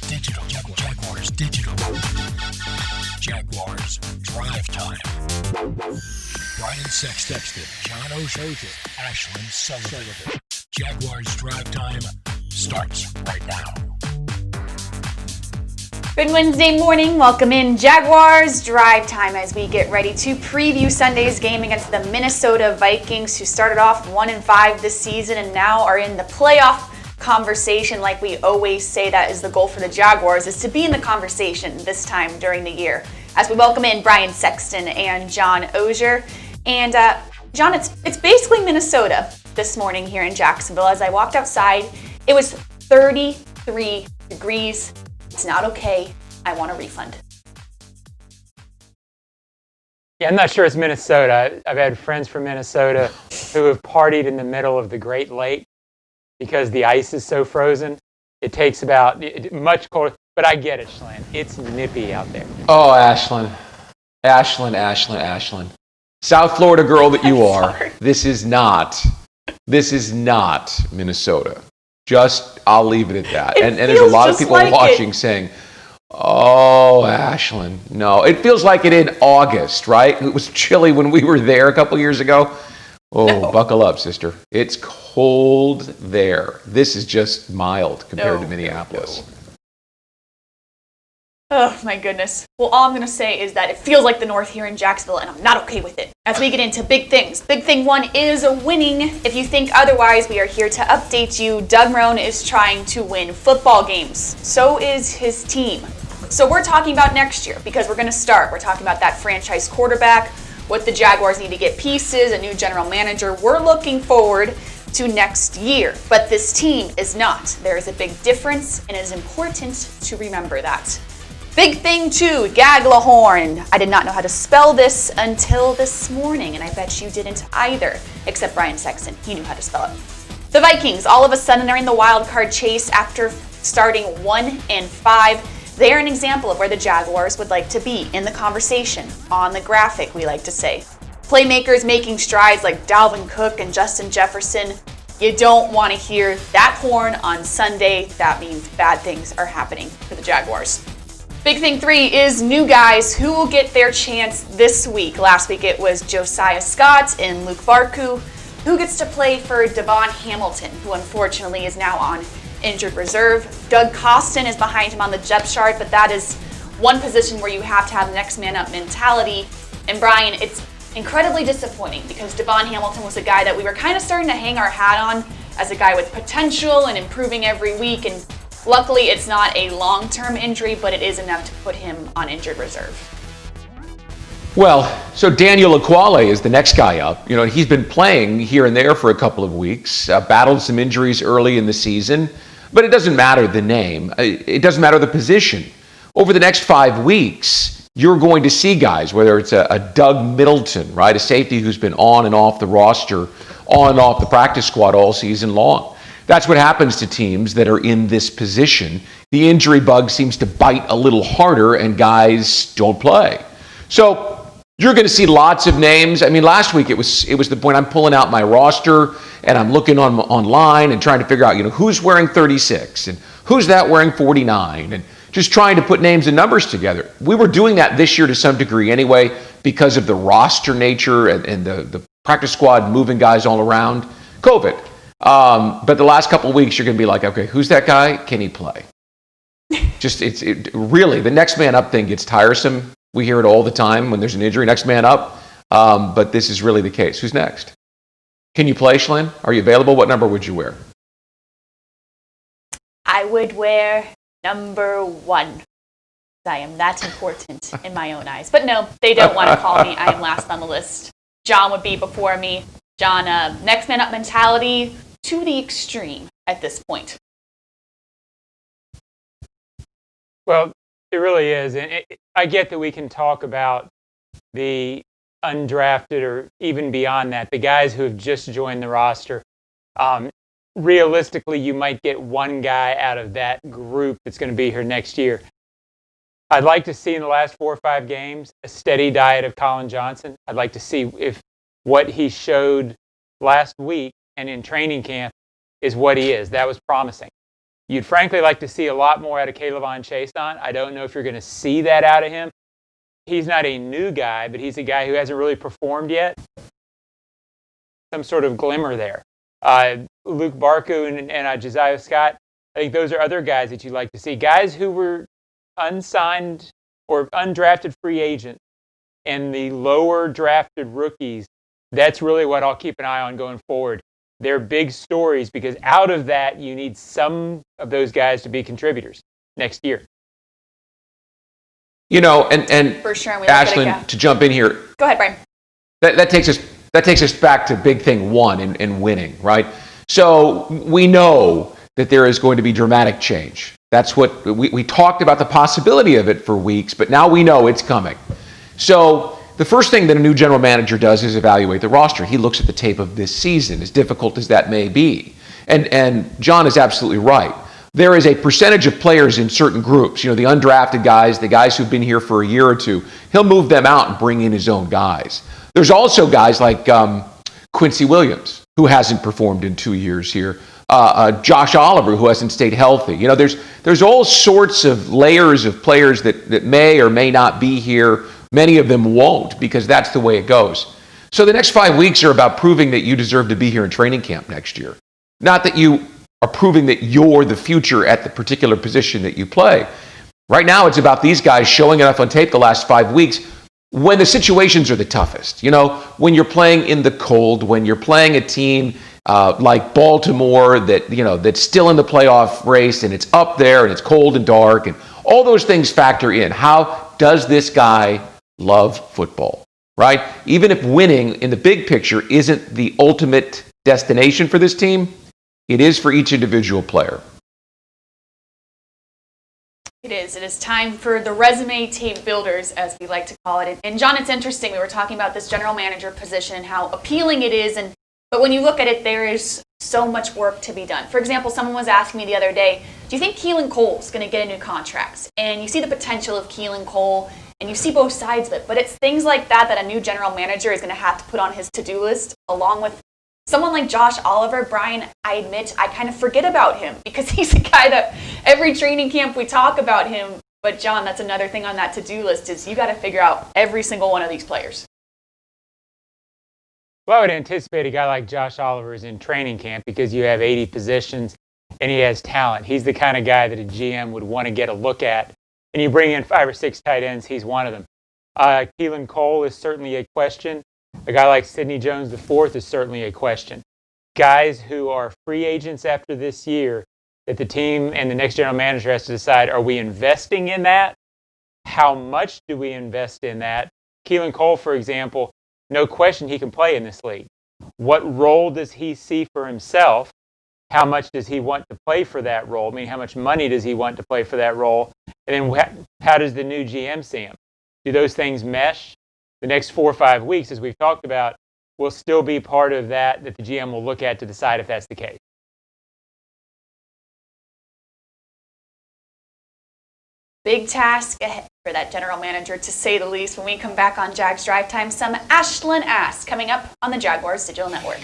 Digital. Jaguars Digital. Jaguars Drive Time. Brian Sexton, John Oehser, Ashlyn Sullivan. Jaguars Drive Time starts right now. Good Wednesday morning. Welcome in Jaguars Drive Time as we get ready to preview Sunday's game against the Minnesota Vikings, who started off 1-5 this season and now are in the playoff conversation. Like we always say, that is the goal for the Jaguars, is to be in the conversation this time during the year. As we welcome in Brian Sexton and John Oehser. And John, it's basically Minnesota this morning here in Jacksonville. As I walked outside, it was 33 degrees. It's not okay. I want a refund. Yeah, I'm not sure it's Minnesota. I've had friends from Minnesota who have partied in the middle of the Great Lake because the ice is so frozen. It takes about much colder, but I get it, Ashlyn. It's nippy out there. Oh, Ashlyn. South Florida girl that you are. This is not Minnesota. I'll leave it at that. And there's a lot of people watching saying, oh, Ashlyn. No, it feels like it in August, right? It was chilly when we were there a couple years ago. Oh, no. Buckle up, sister. It's cold there. This is just mild compared to Minneapolis. Oh, my goodness. Well, all I'm going to say is that it feels like the North here in Jacksonville, and I'm not okay with it. As we get into big things. Big thing one is winning. If you think otherwise, we are here to update you. Doug Marrone is trying to win football games. So is his team. So we're talking about next year, because we're going to start. We're talking about that franchise quarterback, what the Jaguars need to get pieces, a new general manager. We're looking forward to next year. But this team is not. There is a big difference, and it is important to remember that. Big thing two, Gaglahorn. I did not know how to spell this until this morning, and I bet you didn't either, except Brian Sexton. He knew how to spell it. The Vikings, all of a sudden, are in the wild card chase after starting 1-5. They are an example of where the Jaguars would like to be in the conversation, on the graphic, we like to say. Playmakers making strides like Dalvin Cook and Justin Jefferson. You don't want to hear that horn on Sunday. That means bad things are happening for the Jaguars. Big thing three is new guys who will get their chance this week. Last week it was Josiah Scott and Luke Barku, who gets to play for Devon Hamilton, who unfortunately is now on injured reserve. Doug Costin is behind him on the depth chart, but that is one position where you have to have the next man up mentality. And Brian, it's incredibly disappointing because Devon Hamilton was a guy that we were kind of starting to hang our hat on as a guy with potential and improving every week. And luckily, it's not a long-term injury, but it is enough to put him on injured reserve. Well, so Daniel Aquale is the next guy up. You know, he's been playing here and there for a couple of weeks, battled some injuries early in the season, but it doesn't matter the name. It doesn't matter the position. Over the next 5 weeks, you're going to see guys, whether it's a Doug Middleton, right, a safety who's been on and off the roster, on and off the practice squad all season long. That's what happens to teams that are in this position. The injury bug seems to bite a little harder and guys don't play. So you're going to see lots of names. I mean, last week it was the point I'm pulling out my roster and I'm looking online and trying to figure out, who's wearing 36 and who's that wearing 49 and just trying to put names and numbers together. We were doing that this year to some degree anyway because of the roster nature and the practice squad moving guys all around. COVID. But the last couple of weeks, you're going to be like, okay, who's that guy? Can he play? Really, the next man up thing gets tiresome. We hear it all the time when there's an injury, next man up. But this is really the case. Who's next? Can you play, Ashlyn? Are you available? What number would you wear? I would wear number 1. I am that important in my own eyes. But no, they don't want to call me. I am last on the list. John would be before me. John, next man up mentality to the extreme at this point. Well, it really is. And I get that we can talk about the undrafted or even beyond that, the guys who have just joined the roster. Realistically, you might get one guy out of that group that's going to be here next year. I'd like to see in the last 4 or 5 games a steady diet of Colin Johnson. I'd like to see if what he showed last week and in training camp is what he is. That was promising. You'd frankly like to see a lot more out of Kayvon Chason. I don't know if you're going to see that out of him. He's not a new guy, but he's a guy who hasn't really performed yet. Some sort of glimmer there. Luke Barku and Josiah Scott, I think those are other guys that you'd like to see. Guys who were unsigned or undrafted free agents and the lower drafted rookies, that's really what I'll keep an eye on going forward. They're big stories because out of that, you need some of those guys to be contributors next year. You know, and for sure, Ashlyn, to jump in here. Go ahead, Brian. That takes us back to big thing one in winning, right? So we know that there is going to be dramatic change. That's what we talked about, the possibility of it for weeks, but now we know it's coming. So the first thing that a new general manager does is evaluate the roster. He looks at the tape of this season, as difficult as that may be. And John is absolutely right. There is a percentage of players in certain groups, you know, the undrafted guys, the guys who've been here for a year or two. He'll move them out and bring in his own guys. There's also guys like Quincy Williams, who hasn't performed in 2 years here. Josh Oliver, who hasn't stayed healthy. You know, there's all sorts of layers of players that may or may not be here. Many of them won't, because that's the way it goes. So the next 5 weeks are about proving that you deserve to be here in training camp next year. Not that you are proving that you're the future at the particular position that you play. Right now, it's about these guys showing enough on tape the last 5 weeks when the situations are the toughest. You know, when you're playing in the cold, when you're playing a team like Baltimore that's still in the playoff race and it's up there and it's cold and dark and all those things factor in. How does this guy love football, right? Even if winning in the big picture isn't the ultimate destination for this team, it is for each individual player. It is. It is time for the resume tape builders, as we like to call it. And John, it's interesting. We were talking about this general manager position and how appealing it is. But when you look at it, there is so much work to be done. For example, someone was asking me the other day, do you think Keelan Cole's going to get a new contract? And you see the potential of Keelan Cole, and you see both sides of it. But it's things like that a new general manager is going to have to put on his to-do list, along with someone like Josh Oliver. Brian, I admit, I kind of forget about him because he's a guy that every training camp we talk about him. But John, that's another thing on that to-do list is you got to figure out every single one of these players. Well, I would anticipate a guy like Josh Oliver is in training camp because you have 80 positions and he has talent. He's the kind of guy that a GM would want to get a look at. And you bring in 5 or 6 tight ends, he's one of them. Keelan Cole is certainly a question. A guy like Sidney Jones IV is certainly a question. Guys who are free agents after this year that the team and the next general manager has to decide, are we investing in that? How much do we invest in that? Keelan Cole, for example, no question he can play in this league. What role does he see for himself? How much does he want to play for that role? I mean, how much money does he want to play for that role? And then how does the new GM see him? Do those things mesh? The next 4 or 5 weeks, as we've talked about, will still be part of that the GM will look at to decide if that's the case. Big task ahead for that general manager, to say the least. When we come back on Jags Drive Time, some Ashlyn Asks coming up on the Jaguars Digital Network.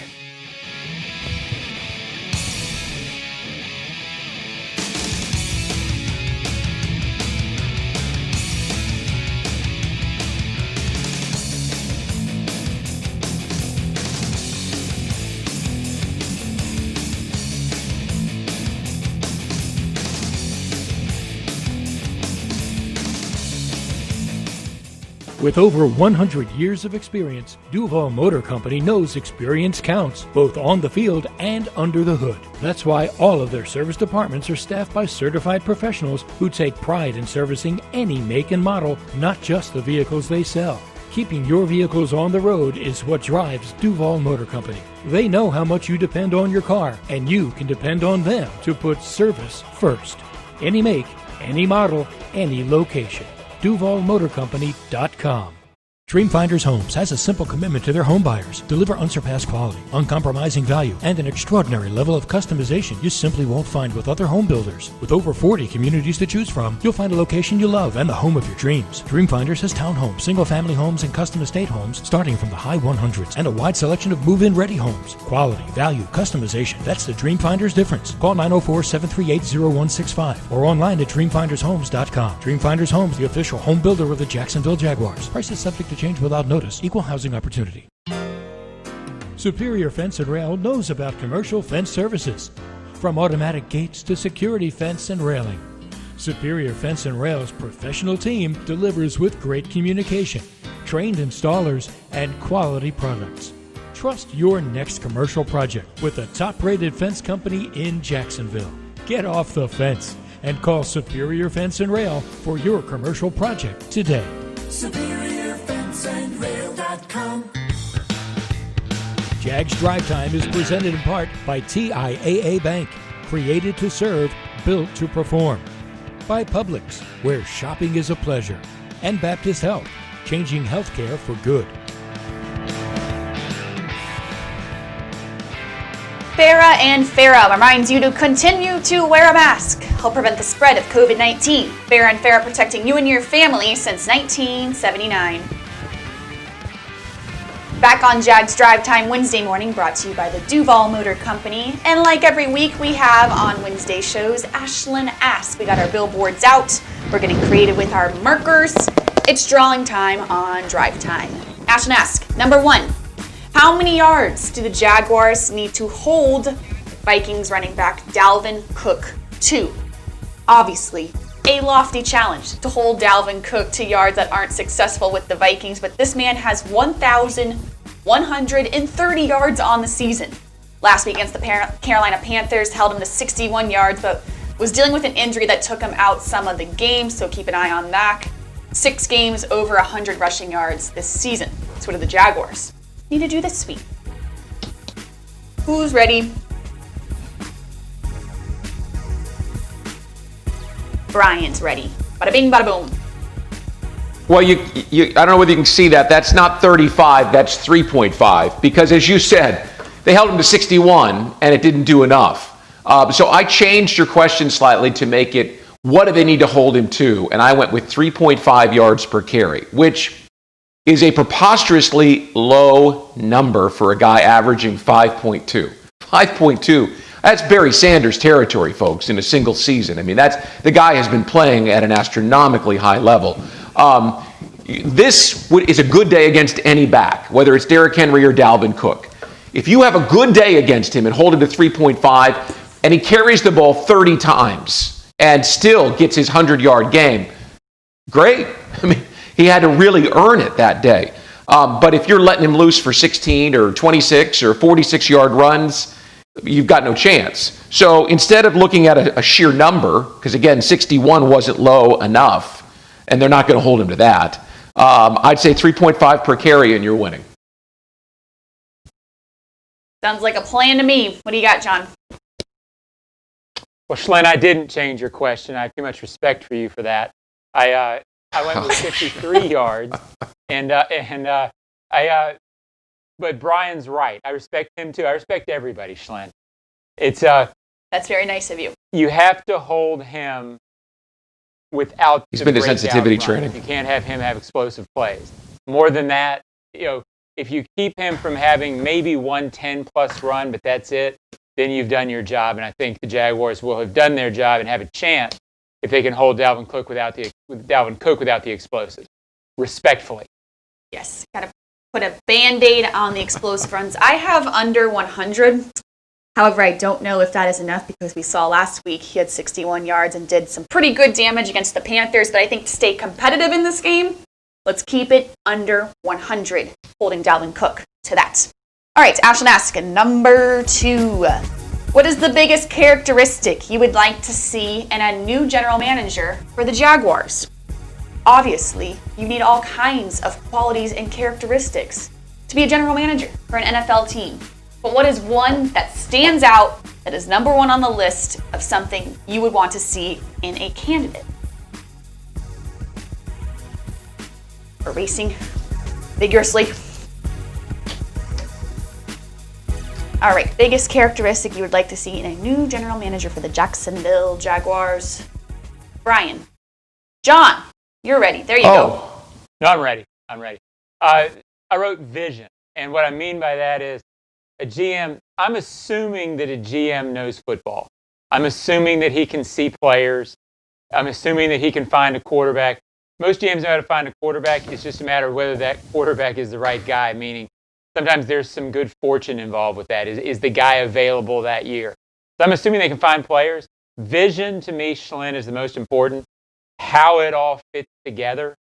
With over 100 years of experience, Duval Motor Company knows experience counts, both on the field and under the hood. That's why all of their service departments are staffed by certified professionals who take pride in servicing any make and model, not just the vehicles they sell. Keeping your vehicles on the road is what drives Duval Motor Company. They know how much you depend on your car, and you can depend on them to put service first. Any make, any model, any location. DuvalMotorCompany.com. Dreamfinders Homes has a simple commitment to their home buyers. Deliver unsurpassed quality, uncompromising value, and an extraordinary level of customization you simply won't find with other home builders. With over 40 communities to choose from, you'll find a location you love and the home of your dreams. Dreamfinders has townhomes, single-family homes, and custom estate homes starting from the high 100s and a wide selection of move-in ready homes. Quality, value, customization. That's the Dreamfinders difference. Call 904-738-0165 or online at dreamfindershomes.com. Dreamfinders Homes, the official home builder of the Jacksonville Jaguars. Prices subject to change without notice. Equal housing opportunity. Superior Fence and Rail knows about commercial fence services. From automatic gates to security fence and railing. Superior Fence and Rail's professional team delivers with great communication, trained installers, and quality products. Trust your next commercial project with a top-rated fence company in Jacksonville. Get off the fence and call Superior Fence and Rail for your commercial project today. SuperiorFenceandRail.com. Jags Drive Time is presented in part by TIAA Bank, created to serve, built to perform. By Publix, where shopping is a pleasure. And Baptist Health, changing healthcare for good. Farah and Farah reminds you to continue to wear a mask. Help prevent the spread of COVID-19. Farah and Farah protecting you and your family since 1979. Back on Jags Drive Time Wednesday morning, brought to you by the Duval Motor Company. And like every week, we have on Wednesday shows, Ashlyn Ask. We got our billboards out. We're getting creative with our markers. It's drawing time on Drive Time. Ashlyn Ask, number 1. How many yards do the Jaguars need to hold Vikings running back Dalvin Cook to? Obviously, a lofty challenge to hold Dalvin Cook to yards that aren't successful with the Vikings, but this man has 1,130 yards on the season. Last week against the Carolina Panthers, held him to 61 yards, but was dealing with an injury that took him out some of the games, so keep an eye on that. 6 games over 100 rushing yards this season. So what do the Jaguars need to do this week? Who's ready? Brian's ready. Bada bing, bada boom. Well, I don't know whether you can see that. That's not 35, that's 3.5. Because as you said, they held him to 61 and it didn't do enough. So I changed your question slightly to make it, what do they need to hold him to? And I went with 3.5 yards per carry, which is a preposterously low number for a guy averaging 5.2. 5.2, that's Barry Sanders territory, folks, in a single season. I mean, the guy has been playing at an astronomically high level. This is a good day against any back, whether it's Derrick Henry or Dalvin Cook. If you have a good day against him and hold him to 3.5, and he carries the ball 30 times and still gets his 100-yard game, great. I mean, he had to really earn it that day. But if you're letting him loose for 16 or 26 or 46-yard runs, you've got no chance. So instead of looking at a sheer number, because again, 61 wasn't low enough, and they're not going to hold him to that, I'd say 3.5 per carry and you're winning. Sounds like a plan to me. What do you got, John? Well, Schlinn, I didn't change your question. I have too much respect for you for that. I went with 53 yards, but Brian's right. I respect him too. I respect everybody, Schlinn. That's very nice of you. You have to hold him without. He's been to sensitivity training. You can't have him have explosive plays. More than that, if you keep him from having maybe 110-plus run, but that's it, then you've done your job. And I think the Jaguars will have done their job and have a chance if they can hold Dalvin Cook without the explosives. Respectfully. Yes, got to put a Band-Aid on the explosive runs. I have under 100. However, I don't know if that is enough because we saw last week he had 61 yards and did some pretty good damage against the Panthers. But I think to stay competitive in this game, let's keep it under 100, holding Dalvin Cook to that. All right, Ashlyn Ask, number 2. What is the biggest characteristic you would like to see in a new general manager for the Jaguars? Obviously, you need all kinds of qualities and characteristics to be a general manager for an NFL team. But what is one that stands out, that is number 1 on the list of something you would want to see in a candidate? Erasing vigorously. All right, biggest characteristic you would like to see in a new general manager for the Jacksonville Jaguars. Brian. John, you're ready. There you go. No, I'm ready. I wrote vision. And what I mean by that is a GM, I'm assuming that a GM knows football. I'm assuming that he can see players. I'm assuming that he can find a quarterback. Most GMs know how to find a quarterback. It's just a matter of whether that quarterback is the right guy, meaning sometimes there's some good fortune involved with that. Is the guy available that year? So I'm assuming they can find players. Vision, to me, Schlin, is the most important. How it all fits together.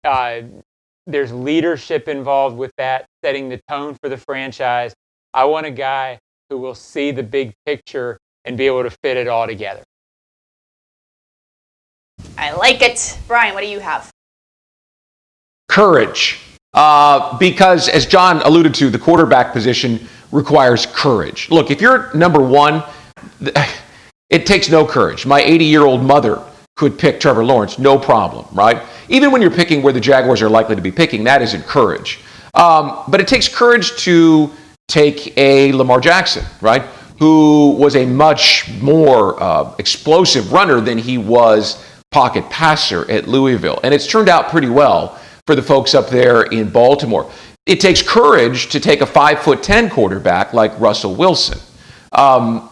There's leadership involved with that, setting the tone for the franchise. I want a guy who will see the big picture and be able to fit it all together. I like it. Brian, what do you have? Courage. Because, as John alluded to, the quarterback position requires courage. Look, if you're number one, it takes no courage. My 80-year-old mother could pick Trevor Lawrence, no problem, right? Even when you're picking where the Jaguars are likely to be picking, that isn't courage. But it takes courage to take a Lamar Jackson, right? Who was a much more explosive runner than he was pocket passer at Louisville. And it's turned out pretty well for the folks up there in Baltimore. It takes courage to take a 5'10" quarterback like Russell Wilson.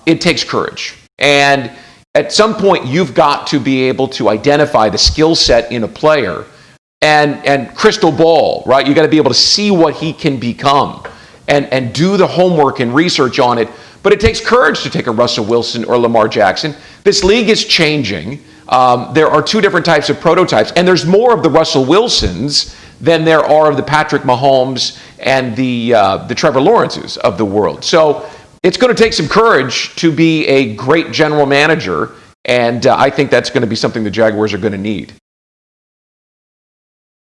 It takes courage. And at some point, you've got to be able to identify the skill set in a player and crystal ball, right? You got to be able to see what he can become and do the homework and research on it. But it takes courage to take a Russell Wilson or Lamar Jackson. This league is changing. There are two different types of prototypes, and there's more of the Russell Wilsons than there are of the Patrick Mahomes and the Trevor Lawrences of the world. So it's going to take some courage to be a great general manager, and I think that's going to be something the Jaguars are going to need.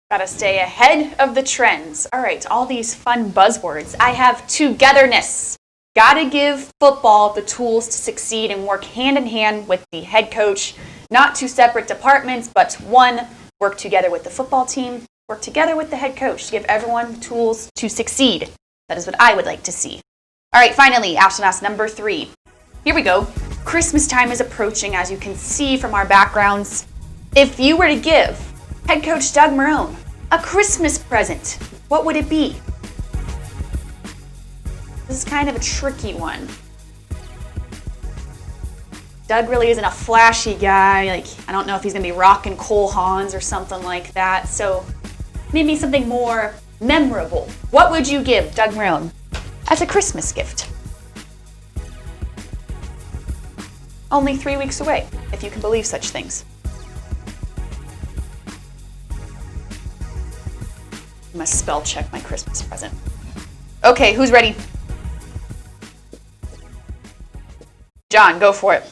Got to stay ahead of the trends. All right, all these fun buzzwords. I have togetherness. Got to give football the tools to succeed and work hand in hand with the head coach. Not two separate departments, but one. Work together with the football team. Work together with the head coach to give everyone the tools to succeed. That is what I would like to see. All right, finally, Ashlyn asks number 3. Here we go. Christmas time is approaching, as you can see from our backgrounds. If you were to give head coach Doug Marrone a Christmas present, what would it be? This is kind of a tricky one. Doug really isn't a flashy guy. I don't know if he's going to be rocking Cole Haans or something like that. So maybe something more memorable. What would you give Doug Marrone as a Christmas gift? Only 3 weeks away, if you can believe such things. I must spell check my Christmas present. Okay, who's ready? John, go for it.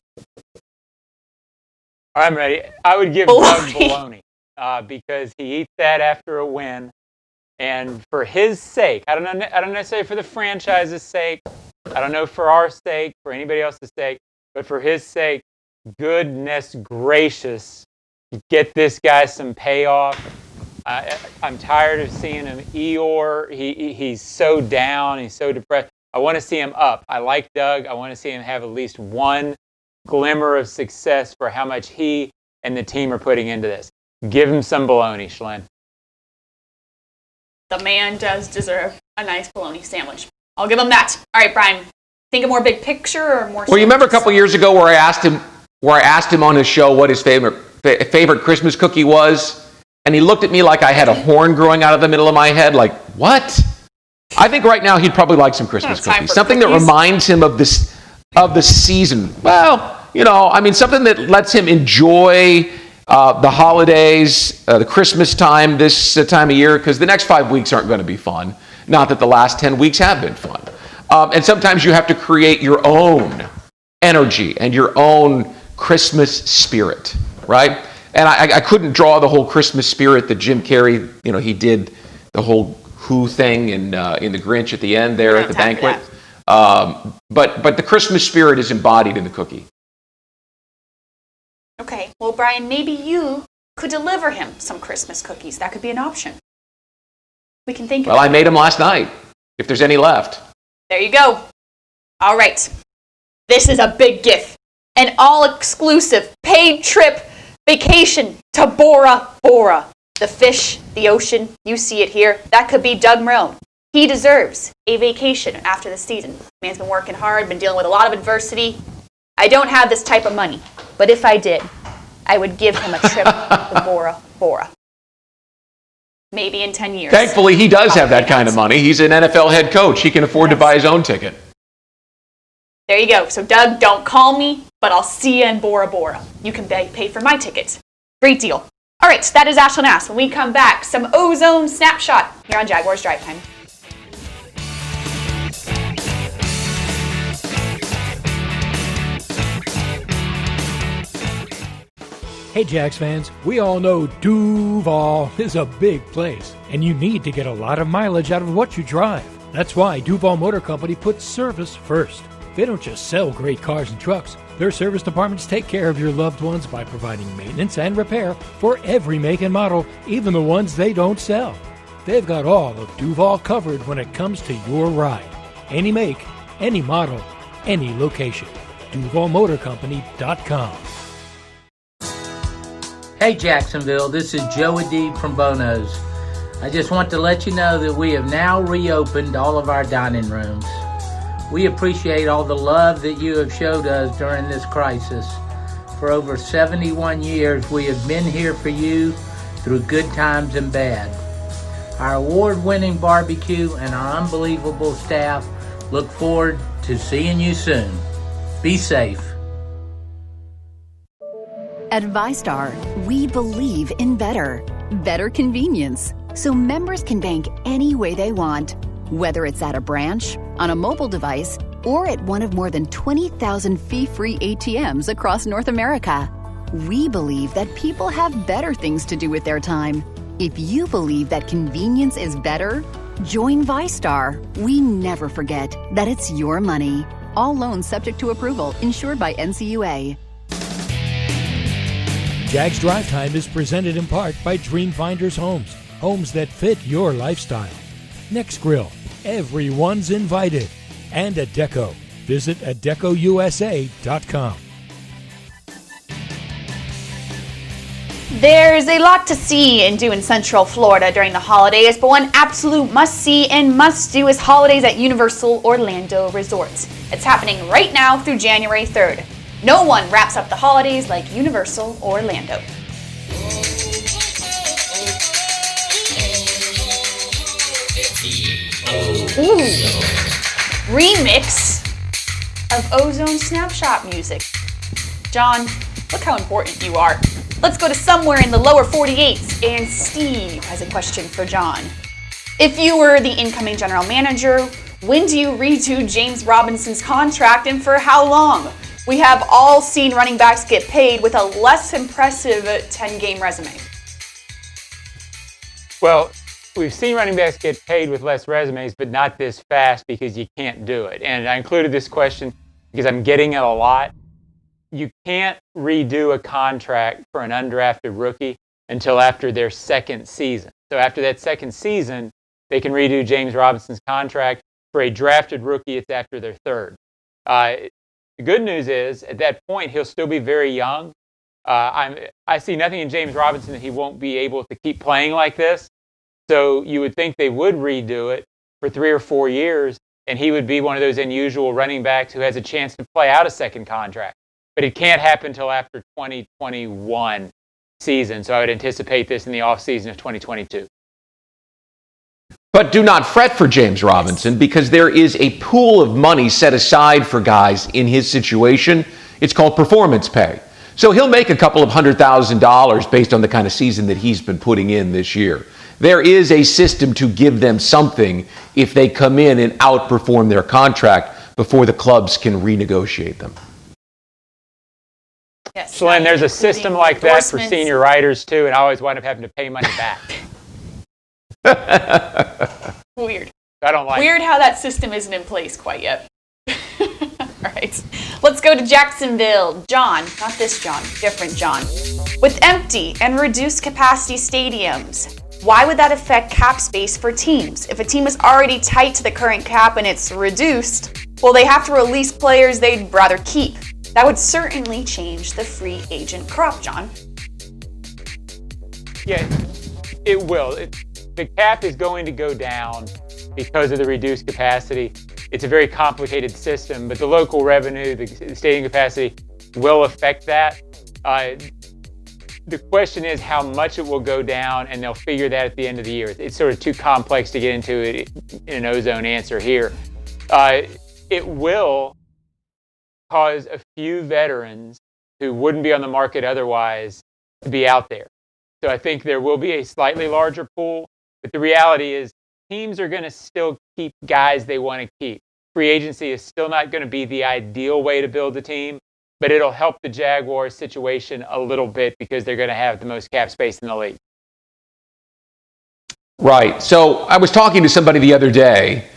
I'm ready. I would give Doug bologna because he eats that after a win. And for his sake, I don't necessarily for the franchise's sake, I don't know for our sake, for anybody else's sake, but for his sake, goodness gracious, get this guy some payoff. I'm tired of seeing him Eeyore. He's so down. He's so depressed. I want to see him up. I like Doug. I want to see him have at least one glimmer of success for how much he and the team are putting into this. Give him some bologna, Schlin. The man does deserve a nice bologna sandwich. I'll give him that. All right, Brian. Think of more big picture or more? Well, you remember a couple years ago where I asked him on his show what his favorite Christmas cookie was, and he looked at me like I had a horn growing out of the middle of my head. Like, what? I think right now he'd probably like some Christmas cookies. Something that reminds him of the season. Well, something that lets him enjoy the holidays, the Christmas time, this time of year, because the next 5 weeks aren't going to be fun. Not that the last 10 weeks have been fun. And sometimes you have to create your own energy and your own Christmas spirit, right? And I couldn't draw the whole Christmas spirit that Jim Carrey, he did the whole Who thing in the Grinch at the end there at the banquet. But the Christmas spirit is embodied in the cookie. Okay, well, Brian, maybe you could deliver him some Christmas cookies. That could be an option. We can think of Well, I made them last night, if there's any left. There you go. All right. This is a big gift. An all-exclusive paid trip vacation to Bora Bora. The fish, the ocean, you see it here. That could be Doug Marrone. He deserves a vacation after the season. Man's been working hard, been dealing with a lot of adversity. I don't have this type of money, but if I did, I would give him a trip to Bora Bora. Maybe in 10 years. Thankfully, he does have that kind of money. He's an NFL head coach. He can afford to buy his own ticket. There you go. So, Doug, don't call me, but I'll see you in Bora Bora. You can pay for my tickets. Great deal. All right, that is Ashlyn Ask. When we come back, some Ozone Snapshot here on Jaguars Drive Time. Hey Jags fans, we all know Duval is a big place, and you need to get a lot of mileage out of what you drive. That's why Duval Motor Company puts service first. They don't just sell great cars and trucks. Their service departments take care of your loved ones by providing maintenance and repair for every make and model, even the ones they don't sell. They've got all of Duval covered when it comes to your ride. Any make, any model, any location. DuvalMotorCompany.com. Hey Jacksonville, this is Joe Adib from Bono's. I just want to let you know that we have now reopened all of our dining rooms. We appreciate all the love that you have showed us during this crisis. For over 71 years, we have been here for you through good times and bad. Our award-winning barbecue and our unbelievable staff look forward to seeing you soon. Be safe. At ViStar, we believe in better convenience, so members can bank any way they want, whether it's at a branch, on a mobile device, or at one of more than 20,000 fee-free ATMs across North America. We believe that people have better things to do with their time. If you believe that convenience is better, join ViStar. We never forget that it's your money. All loans subject to approval, insured by NCUA. Jags Drive Time is presented in part by Dreamfinders Homes, homes that fit your lifestyle. Next Grill, everyone's invited. And Adecco. Visit ADECOUSA.com. There's a lot to see and do in Central Florida during the holidays, but one absolute must-see and must-do is holidays at Universal Orlando Resorts. It's happening right now through January 3rd. No one wraps up the holidays like Universal Orlando. Ooh. Remix of Ozone Snapshot music. John, look how important you are. Let's go to somewhere in the lower 48s, and Steve has a question for John. If you were the incoming general manager, when do you redo James Robinson's contract and for how long? We have all seen running backs get paid with a less impressive 10-game resume. Well, we've seen running backs get paid with less resumes, but not this fast because you can't do it. And I included this question because I'm getting it a lot. You can't redo a contract for an undrafted rookie until after their second season. So after that second season, they can redo James Robinson's contract. For a drafted rookie, it's after their third. The good news is, at that point, he'll still be very young. I see nothing in James Robinson that he won't be able to keep playing like this. So you would think they would redo it for 3 or 4 years, and he would be one of those unusual running backs who has a chance to play out a second contract. But it can't happen until after 2021 season, so I would anticipate this in the offseason of 2022. But do not fret for James Robinson, because there is a pool of money set aside for guys in his situation. It's called performance pay. So he'll make a couple of $100,000 based on the kind of season that he's been putting in this year. There is a system to give them something if they come in and outperform their contract before the clubs can renegotiate them. Yes. So, and there's a system like that for senior writers too, and I always wind up having to pay money back. Weird. I don't like Weird how that system isn't in place quite yet. All right. Let's go to Jacksonville. John, not this John, different John. With empty and reduced capacity stadiums, Why would that affect cap space for teams? If a team is already tight to the current cap and it's reduced, well, they have to release players they'd rather keep. That would certainly change the free agent crop, John. Yeah, it will. The cap is going to go down because of the reduced capacity. It's a very complicated system, but the local revenue, the stadium capacity will affect that. The question is how much it will go down, and they'll figure that at the end of the year. It's sort of too complex to get into it in an ozone answer here. It will cause a few veterans who wouldn't be on the market otherwise to be out there. So I think there will be a slightly larger pool, but the reality is teams are going to still keep guys they want to keep. Free agency is still not going to be the ideal way to build a team, but it'll help the Jaguars situation a little bit because they're going to have the most cap space in the league. Right. So I was talking to somebody the other day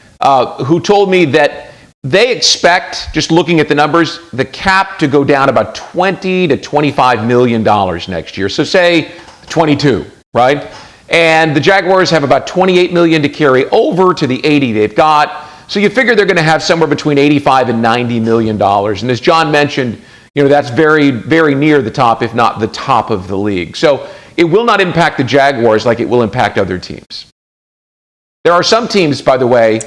who told me that they expect, just looking at the numbers, the cap to go down about $20 to $25 million next year. So say 22, right? And the Jaguars have about $28 million to carry over to the 80 they've got. So you figure they're going to have somewhere between $85 and $90 million. And as John mentioned, that's very, very near the top, if not the top of the league. So it will not impact the Jaguars like it will impact other teams. There are some teams, by the way,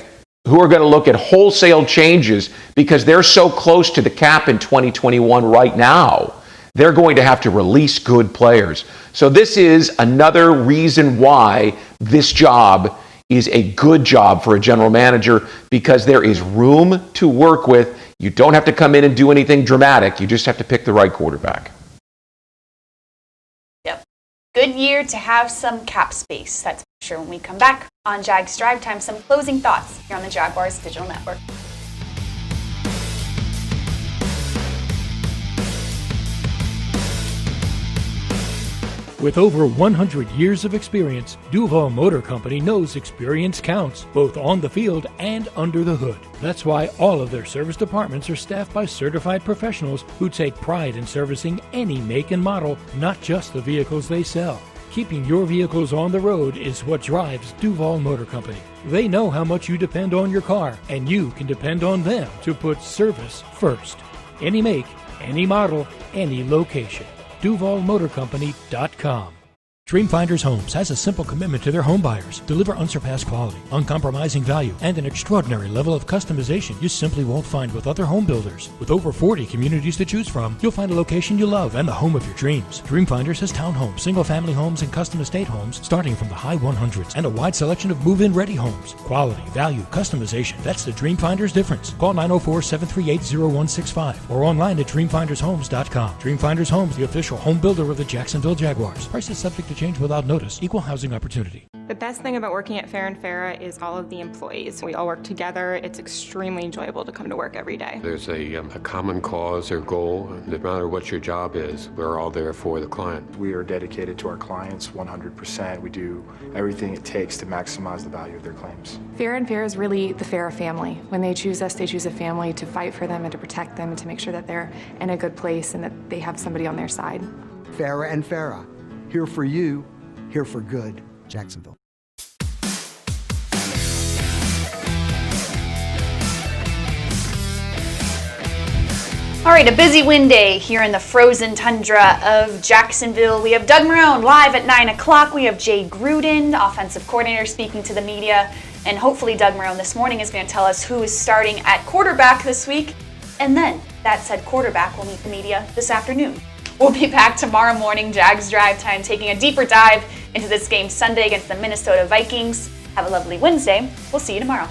who are going to look at wholesale changes because they're so close to the cap in 2021 right now. They're going to have to release good players. So this is another reason why this job is a good job for a general manager, because there is room to work with. You don't have to come in and do anything dramatic. You just have to pick the right quarterback. Yep. Good year to have some cap space. That's for sure. When we come back on Jags Drive Time, some closing thoughts here on the Jaguars Digital Network. With over 100 years of experience, Duval Motor Company knows experience counts, both on the field and under the hood. That's why all of their service departments are staffed by certified professionals who take pride in servicing any make and model, not just the vehicles they sell. Keeping your vehicles on the road is what drives Duval Motor Company. They know how much you depend on your car, and you can depend on them to put service first. Any make, any model, any location. DuvalMotorCompany.com. Dreamfinders Homes has a simple commitment to their home buyers. Deliver unsurpassed quality, uncompromising value, and an extraordinary level of customization you simply won't find with other home builders. With over 40 communities to choose from, you'll find a location you love and the home of your dreams. Dreamfinders has townhomes, single-family homes, and custom estate homes starting from the high 100s and a wide selection of move-in ready homes. Quality, value, customization. That's the Dreamfinders difference. Call 904-738-0165 or online at dreamfindershomes.com. Dreamfinders Homes, the official home builder of the Jacksonville Jaguars. Prices subject to change without notice. Equal housing opportunity. The best thing about working at Fair & Farah is all of the employees. We all work together. It's extremely enjoyable to come to work every day. There's a common cause or goal. No matter what your job is, we're all there for the client. We are dedicated to our clients 100%. We do everything it takes to maximize the value of their claims. Fair & Farah is really the Farah family. When they choose us, they choose a family to fight for them and to protect them and to make sure that they're in a good place and that they have somebody on their side. Farah & Farah. Here for you, here for good, Jacksonville. All right, a busy wind day here in the frozen tundra of Jacksonville. We have Doug Marrone live at 9 o'clock. We have Jay Gruden, offensive coordinator, speaking to the media. And hopefully Doug Marrone this morning is going to tell us who is starting at quarterback this week. And then that said quarterback will meet the media this afternoon. We'll be back tomorrow morning, Jags Drive Time, taking a deeper dive into this game Sunday against the Minnesota Vikings. Have a lovely Wednesday. We'll see you tomorrow.